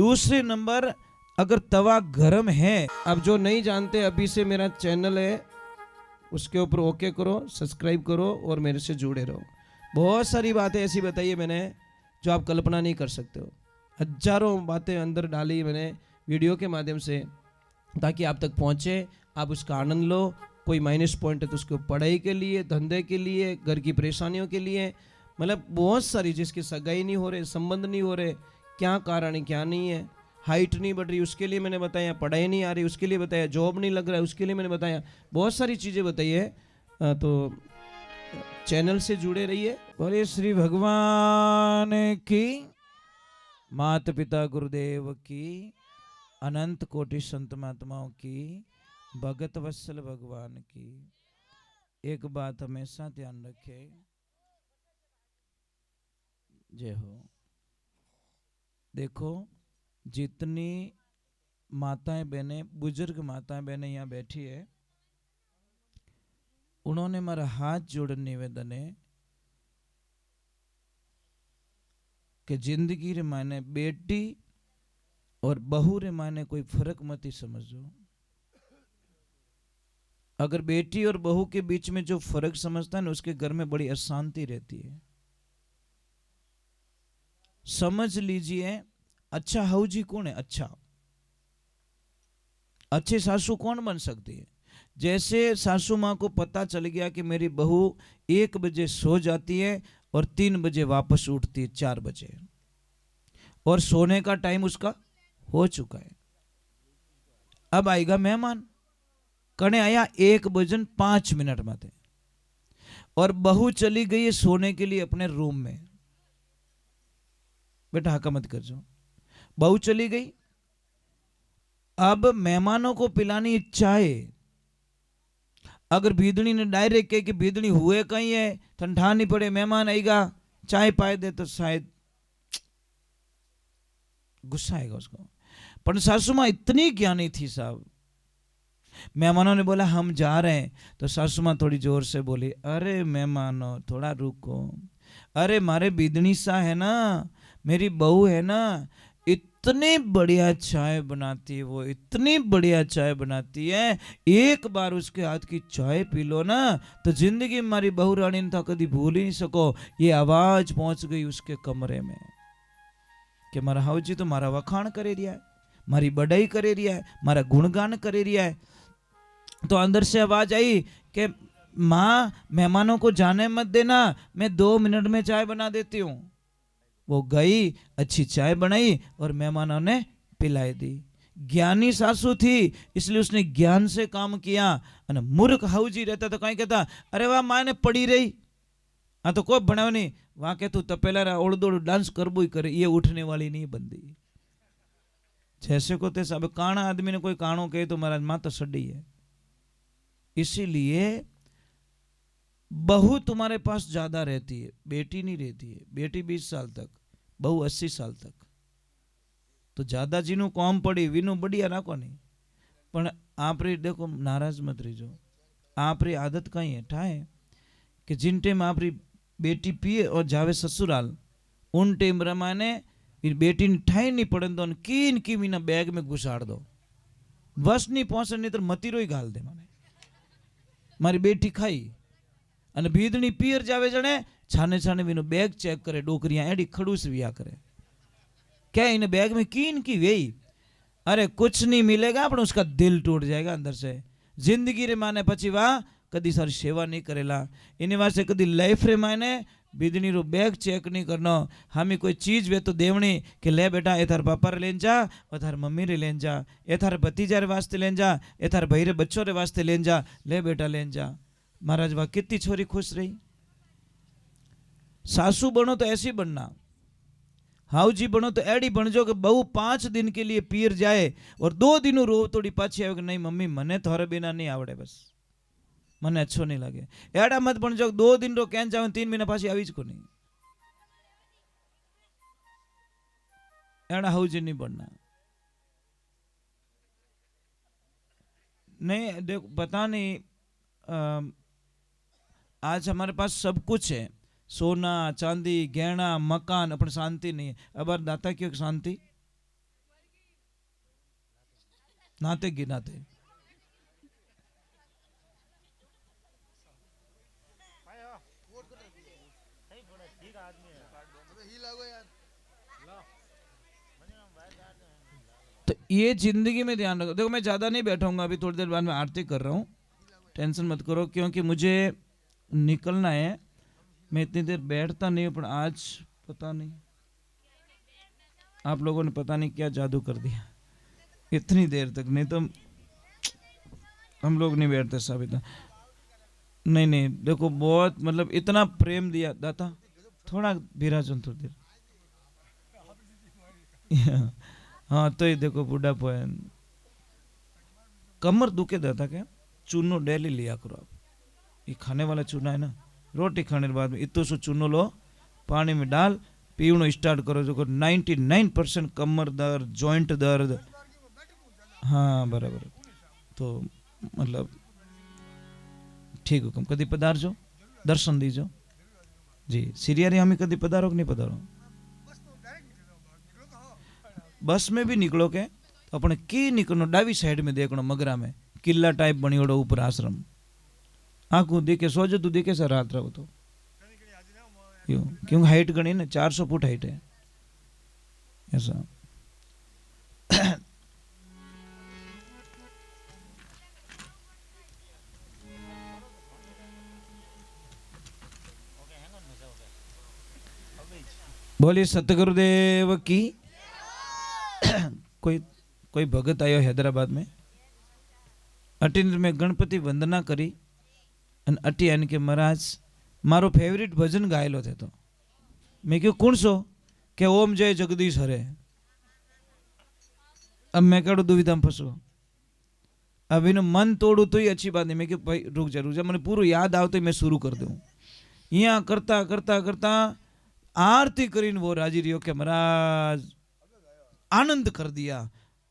दूसरे नंबर, अगर तवा गर्म है, अब जो नहीं जानते अभी से मेरा चैनल है उसके ऊपर ओके करो, सब्सक्राइब करो और मेरे से जुड़े रहो। बहुत सारी बातें ऐसी बताई है मैंने जो आप कल्पना नहीं कर सकते हो। हजारों बातें अंदर डाली मैंने वीडियो के माध्यम से, ताकि आप तक पहुंचे, आप उसका आनंद लो। कोई माइनस पॉइंट है तो उसको पढ़ाई के लिए, धंधे के लिए, घर की परेशानियों के लिए, मतलब बहुत सारी, जिसकी सगाई नहीं हो रहे, संबंध नहीं हो रहे, क्या कारण है क्या नहीं है, हाइट नहीं बढ़ रही उसके लिए मैंने बताया, पढ़ाई नहीं आ रही उसके लिए बताया, जॉब नहीं लग रहा है उसके लिए मैंने बताया, बहुत सारी चीज़ें बताई है। तो चैनल से जुड़े रहिए। बोले श्री भगवान की, माता पिता गुरुदेव की, अनंत कोटि संत महात्माओं की, भगत वत्सल भगवान की। एक बात हमेशा ध्यान रखे, जय हो। देखो जितनी माताएं बहनें, बुजुर्ग माताएं बहनें यहाँ बैठी है, उन्होंने मेरा हाथ जोड़ निवेदन है कि जिंदगी रे मायने बेटी और बहू रे मायने कोई फर्क मत ही समझो। अगर बेटी और बहू के बीच में जो फर्क समझता है ना, उसके घर में बड़ी अशांति रहती है। समझ लीजिए, अच्छा हाउजी कौन है? अच्छा अच्छे सासू कौन बन सकती है? जैसे सासू माँ को पता चल गया कि मेरी बहू 1 बजे सो जाती है और 3 बजे वापस उठती है 4 बजे, और सोने का टाइम उसका हो चुका है। अब आएगा मेहमान, कने आया 1:05 में थे, और बहू चली गई है सोने के लिए अपने रूम में। बेटा हका मत कर जाओ, बहू चली गई। अब मेहमानों को पिलानी चाय, अगर भीदड़ी ने डायरेक्ट कहे कि भीदड़ी हुए कहीं है, ठंडा नहीं पड़े, मेहमान आएगा चाय पाए दे, तो शायद गुस्सा आएगा उसको। पर सासू माँ इतनी ज्ञानी थी साहब, मेहमानों ने बोला हम जा रहे हैं, तो सासू माँ थोड़ी जोर से बोली, अरे मेहमानों थोड़ा रुको, अरे मारे बिदनी सा है ना, मेरी बहू है ना, इतनी बढ़िया चाय बनाती है वो, इतनी बढ़िया चाय बनाती है, एक बार उसके हाथ की चाय पी लो ना तो जिंदगी में मारी बहू रानी था कभी भूल ही नहीं सको। ये आवाज पहुंच गई उसके कमरे में कि मारा हाउजी तो मारा वखाण करे रिया है, मारी बड़ाई करे रिया है, मारा गुणगान करे रिया है। तो अंदर से आवाज आई कि माँ मेहमानों को जाने मत देना, मैं 2 मिनट में चाय बना देती हूँ। वो गई, अच्छी चाय बनाई और मेहमानों ने पिलाई दी। ज्ञानी सासू थी इसलिए उसने ज्ञान से काम किया। और मूर्ख हाउजी रहता तो कहीं कहता अरे वाह माँ ने पड़ी रही, हाँ तो कोई बनाओ नहीं, वहां के तू तपेला ओढ़ दौड़ डांस करबो ही करे, ये उठने वाली नहीं बंदी। जैसे को तैसा, अब काना आदमी ने कोई काणो कहे तो महाराज माँ तो सड़ी है। इसीलिए बहू तुम्हारे पास ज्यादा रहती है, बेटी नहीं रहती है। बेटी 20 साल तक, बहू 80 साल तक। तो ज्यादा जीनू कॉम पड़ी वीनू बढ़िया राखो नहीं, पण आप रे देखो नाराज मत रहीजो। आप री आदत कहीं है ठाए कि जिन टाइम आप री बेटी पिए और जावे ससुराल, उन टाइम रमाने बेटी ने ठाई नहीं पड़े तो कीन की मीना बैग में घुसाड़ दो, बस नहीं पहुंचे नहीं तो मतीरो ही घाल दे। माने मारी बेटी खाई અને ભીદણી પિયર જાવે જણે છાને છાને વીનો બેગ ચેક કરે, ડોકરીયા એડી ખડूस विया करे, क्या इन बैग में कीन की वेई, अरे कुछ नहीं मिलेगा पर उसका दिल टूट जाएगा अंदर से। जिंदगी रे माने पची वाह कदी सारी सेवा नहीं करेला, इन वास्ते कदी लाइफ रे माने बीदनी रो बैग चेक नहीं करनो। हमें कोई चीज वे तो देवनी कि ले बेटा ए थार पापा रे लेन जा, ओ थार मम्मी रे लेन जा, ए थार भतीजा रे वास्ते लेन जा, ए थार भाई रे बच्चों रे वास्ते लेन जा, ले बेटा लेन जा। महाराज वाह कितनी छोरी खुश रही। सासू बनो तो ऐसी बनना, हाउजी बनो तो एडी बन जो कि बहू 5 दिन के लिए पीर जाए और 2 दिन रो तोड़ी पाछी आवे कि नहीं मम्मी मने थोड़े बिना नहीं आवड़े, बस मने अच्छो नहीं लगे। एड़ा मत बन जो 2 दिन रो कैन जावे 3 महीना पाछी आवी ज को नहीं, एड़ा हाउजी नहीं बनना। नहीं देखो पता नहीं, आज हमारे पास सब कुछ है, सोना चांदी गहना मकान, अपन शांति नहीं है। अब दाता क्यों शांति? नाते गिनाते। तो ये जिंदगी में ध्यान रखो। देखो मैं ज्यादा नहीं बैठूंगा, अभी थोड़ी देर बाद में आरती कर रहा हूँ, टेंशन मत करो, क्योंकि मुझे निकलना है। मैं इतनी देर बैठता नहीं हूँ, पर आज पता नहीं आप लोगों ने पता नहीं क्या जादू कर दिया इतनी देर तक। नहीं तो हम लोग नहीं बैठते साहब इतना। नहीं नहीं देखो, बहुत मतलब इतना प्रेम दिया दाता। थोड़ा विराजन थोड़ी देर। हाँ तो ये देखो बुढ़ापा है, कमर दुखे दाता क्या, चूनो डेली लिया करो आप। ये खाने वाला चूना है ना, रोटी खाने के बाद में इतो सो चूनो लो, पानी में डाल, पीवनो स्टार्ट करो। जो 99% कमर दर्द, जॉइंट दर्द, हाँ बराबर। तो मतलब ठीक हुकम, कदी पधारजो, दर्शन दीजो जी। सीरियारी हमें कदी पधारो कि नहीं पधारो? बस में भी निकलो के तो अपने की निकलो, डावी साइड में देखनो, मगरा में किला टाइप बनियोड़ो ऊपर आश्रम, आंखों देखे सोजो तू देखे सर रात रहो तो क्यों, क्यों हाइट गणी ना 400 फुट हाइट है ऐसा। बोलिए सतगुरुदेव की। कोई कोई भगत आयो हैदराबाद में, अटीन में गणपति वंदना करी अन अटी आने के महाराज मारो फेवरेट भजन गायलो थे। तो मैं क्यों कौन सो के ओम जय जगदीश हरे। अब मैं कड़ू दुविधा में फंसो, अब इन्हें मन तोड़ू तो ही अच्छी बात नहीं। मैं क्यों भाई रुक जा मैंने पूरा याद आओ तो मैं शुरू कर दूं। यहाँ करता करता करता आरती करीन वो राजी रियो के महाराज आनंद कर दिया,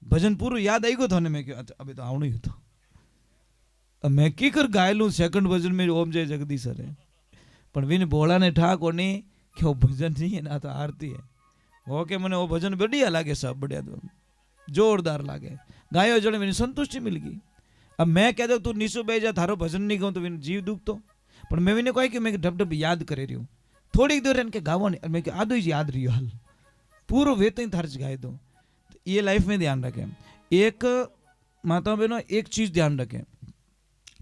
भजन पूरा याद आई गो था। मैं क्यों अभी तो आवणु ही तो अब मैं की कर गायलू सेकंड भजन में ओम जय जगदीश हरे, पर विन बोला ने ठा कोनी कि वो भजन नहीं है ना तो आरती है। वो के मने वो भजन बढ़िया लागे, सब बढ़िया तो जोरदार लागे, गायो जड़े मैंने संतुष्टि मिल गई। अब मैं कह दो तू नीसो बह जा, थारो भजन नहीं गाऊं तो विन जीव दुख तो, पर मैं विने कही कि मैं ढब ढब याद करे रही हूँ थोड़ी देर इनके गावो नहीं, मैं आधो ही याद रही हाल पूरो वे तो थार गाय दो। ये लाइफ में ध्यान रखें। एक माता बहनों एक चीज ध्यान रखें,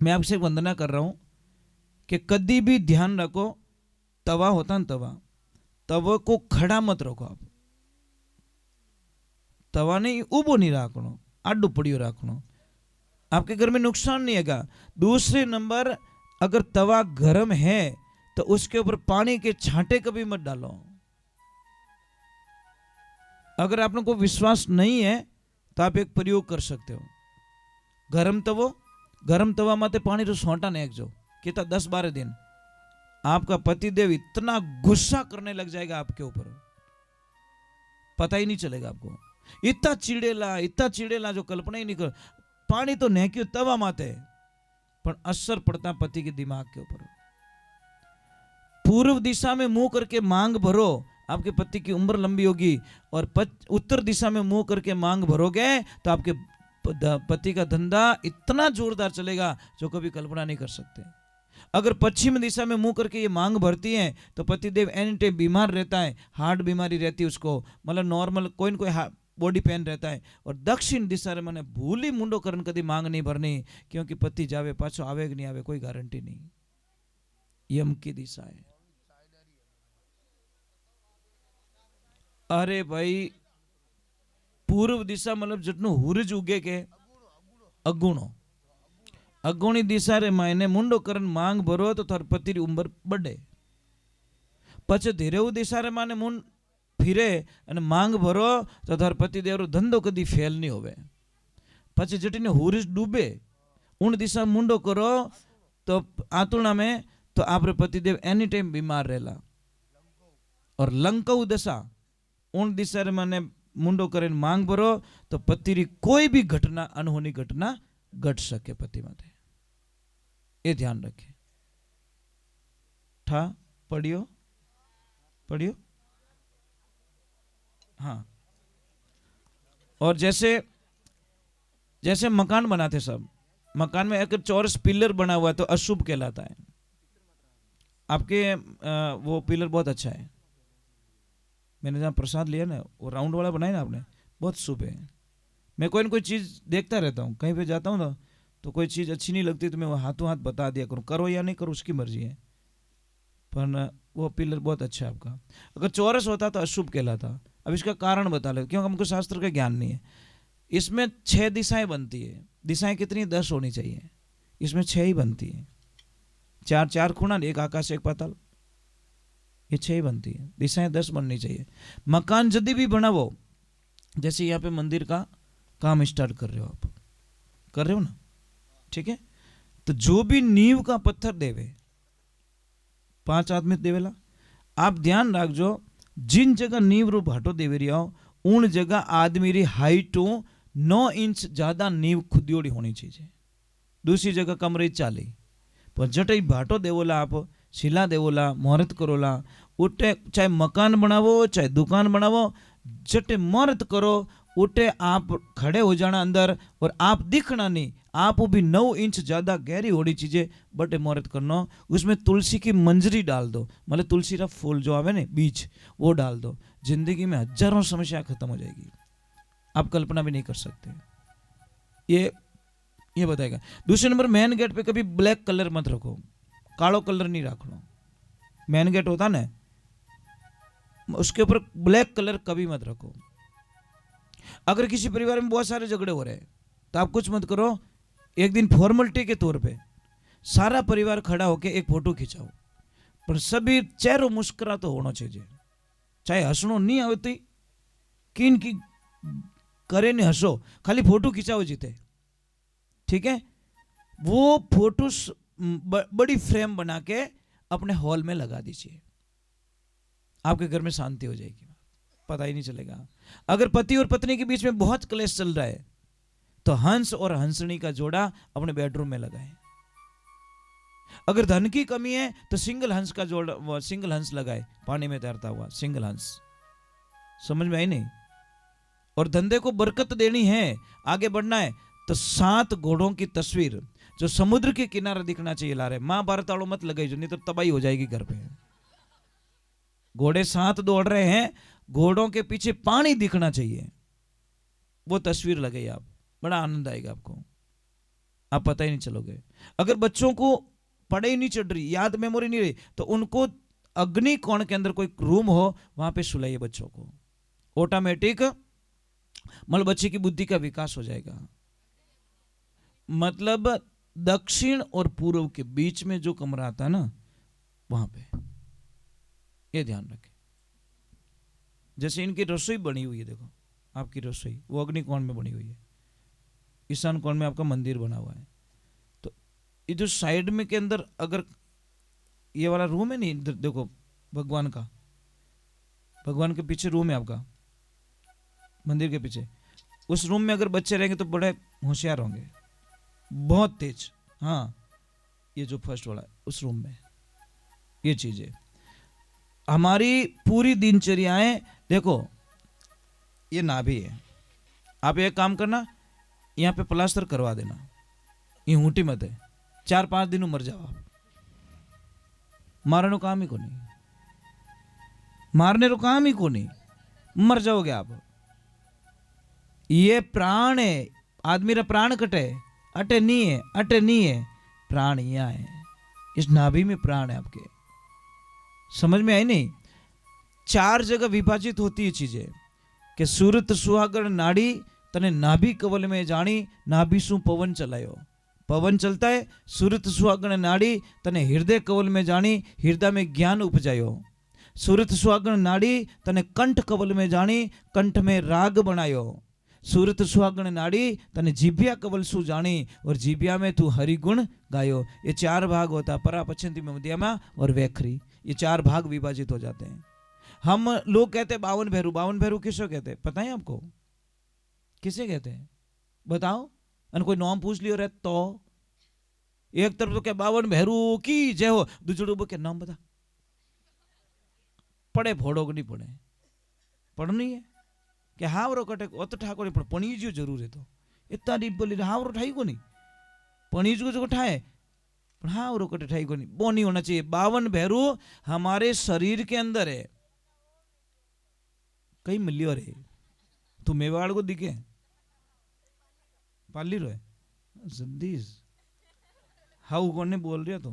मैं आपसे वंदना कर रहा हूं कि कभी भी ध्यान रखो, तवा होता ना तवा को खड़ा मत रखो आप, तवा नहीं उबो नहीं रखनो, आडू पड़ियो रखनो, आपके घर में नुकसान नहीं है। दूसरे नंबर अगर तवा गर्म है तो उसके ऊपर पानी के छांटे कभी मत डालो। अगर आपने को विश्वास नहीं है तो आप एक प्रयोग कर सकते हो, गरम तवा माते पानी रो सोंटा ने जो कितना 10-12 दिन आपका पतिदेव इतना गुस्सा करने लग जाएगा आपके ऊपर, पता ही नहीं चलेगा आपको। इतना चिड़ेला जो कल्पना ही नहीं कर। पानी तो नेक्यो तवा माते, पर असर पड़ता पति के दिमाग के ऊपर। पूर्व दिशा में मुंह करके मांग भरो, आपके पति की उम्र लंबी होगी, और उत्तर दिशा में मुंह करके मांग भरोगे तो आपके पति का धंधा इतना जोरदार चलेगा जो कभी कल्पना नहीं कर सकते। अगर पश्चिम दिशा में मुंह करके ये मांग भरती है तो पतिदेव एनी टाइम बीमार रहता है, हार्ट बीमारी रहती है उसको, मतलब नॉर्मल कोई न कोई बॉडी पेन रहता है। और दक्षिण दिशा में मैंने भूली मुंडो करन कभी मांग नहीं भरनी, क्योंकि पति जावे पाछो आवे कि नहीं आवे कोई गारंटी नहीं। यम की दिशा है। अरे भाई पूर्व दिशा मतलब जितनो हुरज उगे के अगुणी दिशा रे मायने मुंडो करन मांग भरो तो थार पति री उम्र बढ़े। पछे धीरेऊ दिशा रे माने मुंड फिरे अने मांग भरो तो थार पति देव रो धंधो कदी फेल नहीं होवे। पछे जटीने हुरज डूबे उन दिशा मुंडो करो तो आतुणा में तो आपरे पति देव एनी टाइम बीमार रहेला। और लंकाऊ दशा उन दिशा रे माने मुंडो करे मांग भरो तो पति री कोई भी घटना अनहोनी घटना घट सके पति माते, ये ध्यान रखे। ठा पढ़ियो हाँ। और जैसे जैसे मकान बनाते सब, मकान में अगर चौरस पिलर बना हुआ है तो अशुभ कहलाता है। आपके वो पिलर बहुत अच्छा है, मैंने जहाँ प्रसाद लिया ना वो राउंड वाला बनाया ना आपने, बहुत शुभ है। मैं कोई ना कोई चीज़ देखता रहता हूँ, कहीं पे जाता हूँ ना तो कोई चीज़ अच्छी नहीं लगती तो मैं वो हाथों हाथ बता दिया करूँ, करो या नहीं करो उसकी मर्जी है, पर वो पिलर बहुत अच्छा है आपका। अगर चौरस होता तो अशुभ कहलाता। अब इसका कारण बता ले, क्योंकि हमको शास्त्र का ज्ञान नहीं है। इसमें 6 दिशाएं बनती है, दिशाएं कितनी 10 होनी चाहिए, इसमें 6 ही बनती है। 4 खूणा, एक आकाश एक पाताल, ये 6 बनती है, दिशाएं 10 बननी चाहिए। मकान यदि भी बनावो, जैसे यहाँ पे मंदिर का काम स्टार्ट कर रहे हो, आप कर रहे हो ना, ठीक है, तो जो भी नींव का पत्थर देवे 5 आदमी देवेला, आप ध्यान रखो जिन जगह नींव रो भाटो देवे रहा हो उन जगह आदमी री हाइटो 9 इंच ज्यादा नींव खुदियोड़ी होनी चाहिए। दूसरी जगह कम रही 40, पर जटे भाटो देवोला, आप शिला देवोला, मुहूर्त करोला, उठे चाहे मकान बनावो चाहे दुकान बनावो, जटे मुहूर्त करो उठे आप खड़े हो जाना अंदर, और आप दिखना नहीं, आप भी 9 इंच ज्यादा गहरी होनी चीजें बटे मुहूर्त करना। उसमें तुलसी की मंजरी डाल दो, मतलब तुलसी का फूल जो आवे ने बीज वो डाल दो, जिंदगी में हजारों समस्या खत्म हो जाएगी, आप कल्पना भी नहीं कर सकते। ये बताएगा। दूसरे नंबर, मेन गेट पे कभी ब्लैक कलर मत रखो, कालो कलर नहीं रखना। मेन गेट होता ना उसके ऊपर ब्लैक कलर कभी मत रखो। अगर किसी परिवार में बहुत सारे झगड़े हो रहे हैं तो आप कुछ मत करो, एक दिन फॉर्मेलिटी के तौर पे सारा परिवार खड़ा होके एक फोटो खिंचाओ, पर सभी चेहरों मुस्कुरा तो होना चाहिए, चाहे हंसनो नहीं आवती किन की करे नहीं हंसो, खाली फोटो खिंचाओ जीते, ठीक है। वो फोटो बड़ी फ्रेम बना के अपने हॉल में लगा दीजिए, आपके घर में शांति हो जाएगी, पता ही नहीं चलेगा। अगर पति और पत्नी के बीच में बहुत क्लेश चल रहा है तो हंस और हंसनी का जोड़ा अपने बेडरूम में लगाएं। अगर धन की कमी है तो सिंगल हंस का जोड़ा, सिंगल हंस लगाए पानी में तैरता हुआ सिंगल हंस, समझ में आई नहीं। और धंधे को बरकत देनी है, आगे बढ़ना है, तो 7 घोड़ों की तस्वीर जो समुद्र के किनारे दिखना चाहिए ला रहे। महाभारत वालों मत लगाई जो, नहीं तो तबाही हो जाएगी घर पे। घोड़े 7 दौड़ रहे हैं, घोड़ों के पीछे पानी दिखना चाहिए, वो तस्वीर लगे आप, बड़ा आनंद आएगा आपको, आप पता ही नहीं चलोगे। अगर बच्चों को पढ़ाई नहीं चढ़ रही, याद मेमोरी नहीं रही, तो उनको अग्नि कोण के अंदर कोई रूम हो वहां पे सुलाइए बच्चों को, ऑटोमेटिक मतलब बच्चे की बुद्धि का विकास हो जाएगा। मतलब दक्षिण और पूर्व के बीच में जो कमरा आता है ना वहां पे, ये ध्यान रखें। जैसे इनकी रसोई बनी हुई है, देखो आपकी रसोई वो अग्नि कोण में बनी हुई है, ईशान कोण में आपका मंदिर बना हुआ है, तो ये जो साइड में के अंदर अगर ये वाला रूम है नहीं, इधर देखो भगवान का, भगवान के पीछे रूम है आपका मंदिर के पीछे, उस रूम में अगर बच्चे रहेंगे तो बड़े होशियार होंगे, बहुत तेज। हाँ, ये जो फर्स्ट वाला उस रूम में, ये चीज है। हमारी पूरी दिनचर्याएं देखो, ये नाभि है, आप एक काम करना, यहाँ पे प्लास्टर करवा देना, ये ऊँटी मत है, 4-5 दिन मर जाओ आप, मारने काम ही को नहीं, मारने को काम ही को नहीं, मर जाओगे आप। ये प्राण है, आदमी रा प्राण कटे, अटे नहीं है, अटे नहीं है, प्राण यहाँ है, इस नाभि में प्राण है आपके, समझ में आई नहीं। 4 जगह विभाजित होती है चीजें कि सूरत सुहागण नाड़ी तने नाभि कवल में जानी, नाभि सु पवन चलायो, पवन चलता है, सूरत सुहागण नाड़ी तने हृदय कवल में जानी, हृदय में ज्ञान उपजायो, सूरत सुहागण नाड़ी तने कंठ कवल में जानी, कंठ में राग बनायो, सूरत सुहागण नाड़ी तने जीभिया कवल सु जानी, और जीभिया में तू हरिगुण गायो। ये 4 भाग होता है, परा पछंती में मध्यमा और वैखरी, ये 4 भाग विभाजित हो जाते हैं। हम लोग कहते हैं 52 भैरू, 52 भैरू किसको कहते हैं पता है आपको, किसे कहते हैं बताओ, और कोई नाम पूछ लियो रे तो एक तरफ तो क्या 52 भैरू की जय हो, दूसरे को क्या नाम बता, पढ़े फोड़ो को नहीं पढ़े, पढ़नी है कि हाँ वो कटे वो तो ठाकुर पणीज्यो जरूर है, तो इतना डीप बोली हाँ वो ठाई को नहीं पनीज को जो ठाए पर हाँ वो कटे ठाई को नहीं वो नहीं होना चाहिए। 52 भैरू हमारे शरीर के अंदर है। कई मिलियो रे तू मेवाड़ को दिखे पाली रो है जद्दीस हाउ कौन ने बोल रहा तो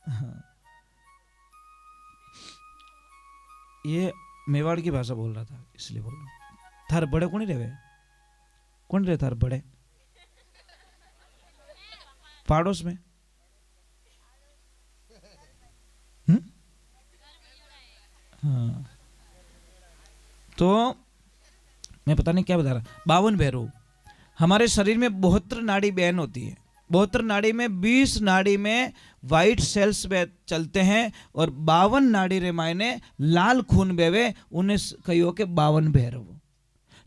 हाँ। ये मेवाड़ की भाषा बोल रहा था इसलिए बोल रहा। थार बड़े कौन रहे कौन रहे थार बड़े पाड़ोस में हाँ तो मैं पता नहीं क्या बता रहा। 52 भैरू हमारे शरीर में 72 नाड़ी बहन होती है। 72 नाड़ी में 20 नाड़ी में वाइट सेल्स चलते हैं और 52 नाड़ी रे मायने लाल खून बेवे उन्हें कहियो के 52 भैरव।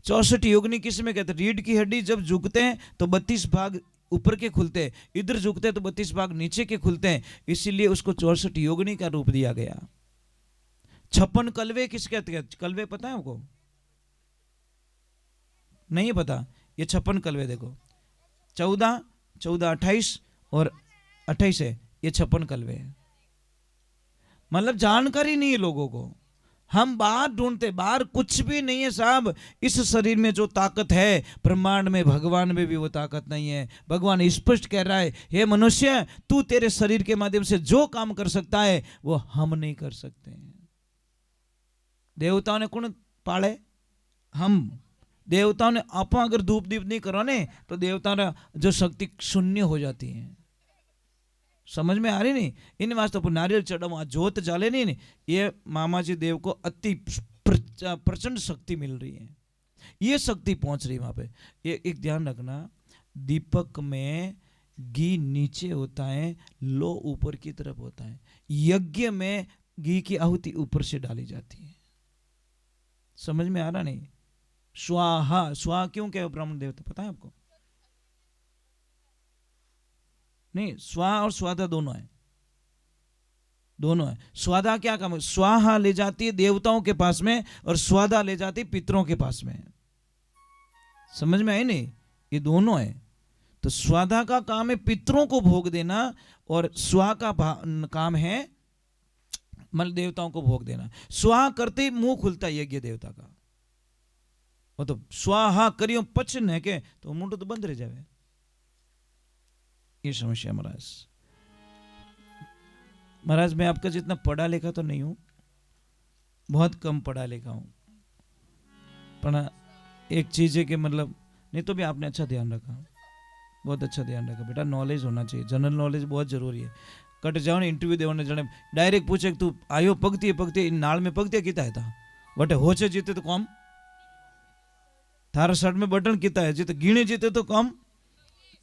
64 योगिनी किस में कहते हैं? रीढ़ की हड्डी जब झुकते हैं तो 32 भाग ऊपर के खुलते हैं, इधर झुकते हैं तो 32 भाग नीचे के खुलते हैं, इसीलिए उसको 64 योगिनी का रूप दिया गया। 56 कलवे किस कहते हैं? कलवे पता है आपको? नहीं पता? ये 56 कलवे देखो 14 28 और 28 है, ये 56 कलवे है। मतलब जानकारी नहीं है लोगों को। हम बाहर ढूंढते, बाहर कुछ भी नहीं है साहब। इस शरीर में जो ताकत है ब्रह्मांड में, भगवान में भी वो ताकत नहीं है। भगवान स्पष्ट कह रहा है, हे मनुष्य तू तेरे शरीर के माध्यम से जो काम कर सकता है वो हम नहीं कर सकते। देवताओं ने कौन पाले? हम। देवताओं ने आप अगर धूप दीप नहीं करो ने तो देवताओं ने जो शक्ति शून्य हो जाती है। समझ में आ रही नहीं? इन वास्ते पर नारियल चढ़ावा जोत जाले नहीं, ये मामा जी देव को अति प्रचंड शक्ति मिल रही है। ये शक्ति पहुंच रही है वहां पे। ये एक ध्यान रखना, दीपक में घी नीचे होता है, लो ऊपर की तरफ होता है। यज्ञ में घी की आहुति ऊपर से डाली जाती है। समझ में आ रहा नहीं? स्वाहा, स्वाहा क्यों कहे ब्राह्मण देवता पता है आपको? नहीं, स्वाहा और स्वादा दोनों है, दोनों है। स्वादा क्या काम है? स्वाहा ले जाती है देवताओं के पास में और स्वादा ले जाती है पितरों के पास में। समझ में आई नहीं? ये दोनों है। तो स्वादा का काम है पितरों को भोग देना और स्वाहा का काम है मल देवताओं को भोग देना। स्वाहा करते ही मुंह खुलता है यज्ञ देवता का। वो तो स्वाहा करियो पचन है के तो मुंह तो बंद रह जाए। ये समस्या महाराज। महाराज मैं आपका जितना पढ़ा लिखा तो नहीं हूं, बहुत कम पढ़ा लिखा हूं, पर एक चीज है कि मतलब नहीं तो भी आपने अच्छा ध्यान रखा, बहुत अच्छा ध्यान रखा बेटा। नॉलेज होना चाहिए, जनरल नॉलेज बहुत जरूरी है। कट जाओ ने इंटरव्यू देने जने डायरेक्ट पूछे तू आयो पगती नाल में पगती किता है था बटे होचे जीते तो कम, थारा शर्ट में बटन किता है जीते गिणे जीते तो कम,